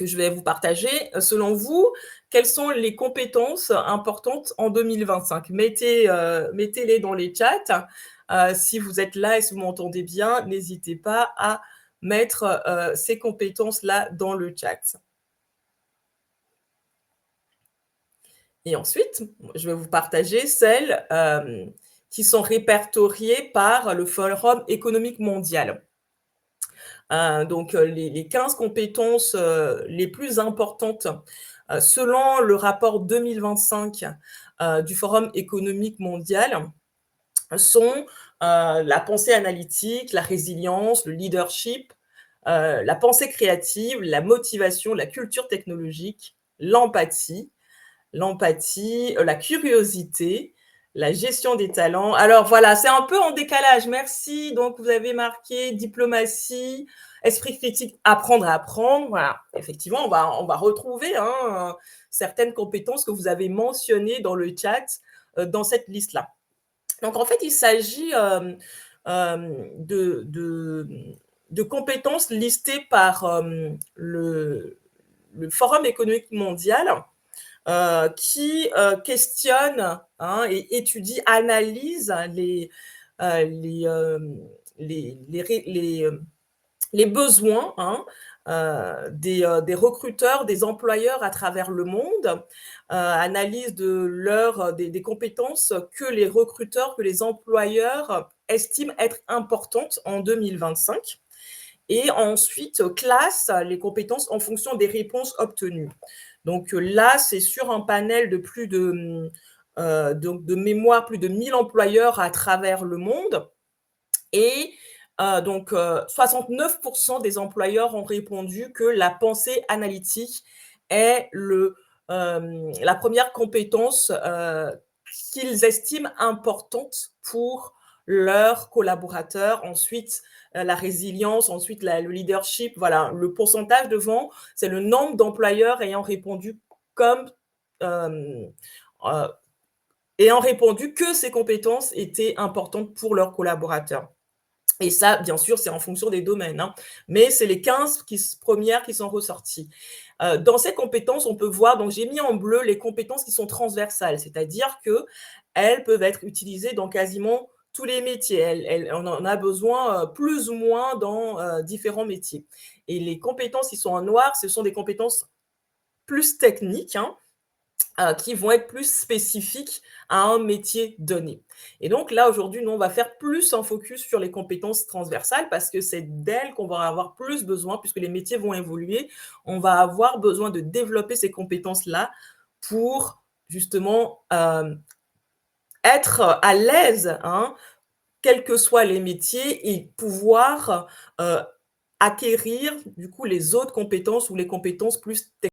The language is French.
que je vais vous partager. Selon vous, quelles sont les compétences importantes en 2025? Mettez-les dans les chats. Si vous êtes là et si vous m'entendez bien, n'hésitez pas à mettre ces compétences-là dans le chat. Et ensuite, je vais vous partager celles qui sont répertoriées par le Forum économique mondial. Donc, les 15 compétences les plus importantes selon le rapport 2025 du Forum économique mondial sont la pensée analytique, la résilience, le leadership, la pensée créative, la motivation, la culture technologique, l'empathie, la curiosité, la gestion des talents. Alors voilà, c'est un peu en décalage. Merci. Donc, vous avez marqué diplomatie, esprit critique, apprendre à apprendre. Voilà. Effectivement, on va retrouver certaines compétences que vous avez mentionnées dans le chat dans cette liste-là. Donc, en fait, il s'agit de compétences listées par le Forum économique mondial qui questionne et étudie, analyse les besoins des recruteurs, des employeurs à travers le monde, analyse des compétences que les recruteurs, que les employeurs estiment être importantes en 2025 et ensuite classe les compétences en fonction des réponses obtenues. Donc là, c'est sur un panel de de mémoire, plus de 1000 employeurs à travers le monde. Et 69% des employeurs ont répondu que la pensée analytique est la première compétence qu'ils estiment importante pour leurs collaborateurs. Ensuite, la résilience, ensuite le leadership. Voilà, le pourcentage devant, c'est le nombre d'employeurs euh, euh, ayant répondu que ces compétences étaient importantes pour leurs collaborateurs. Et ça, bien sûr, c'est en fonction des domaines, mais c'est les 15 premières qui sont ressorties. Dans ces compétences, on peut voir, donc j'ai mis en bleu les compétences qui sont transversales, c'est-à-dire qu'elles peuvent être utilisées dans quasiment tous les métiers. On en a besoin plus ou moins dans différents métiers. Et les compétences qui sont en noir, ce sont des compétences plus techniques, qui vont être plus spécifiques à un métier donné. Et donc là, aujourd'hui, nous, on va faire plus un focus sur les compétences transversales parce que c'est d'elles qu'on va avoir plus besoin puisque les métiers vont évoluer. On va avoir besoin de développer ces compétences-là pour justement être à l'aise, quels que soient les métiers et pouvoir acquérir du coup les autres compétences ou les compétences plus techniques.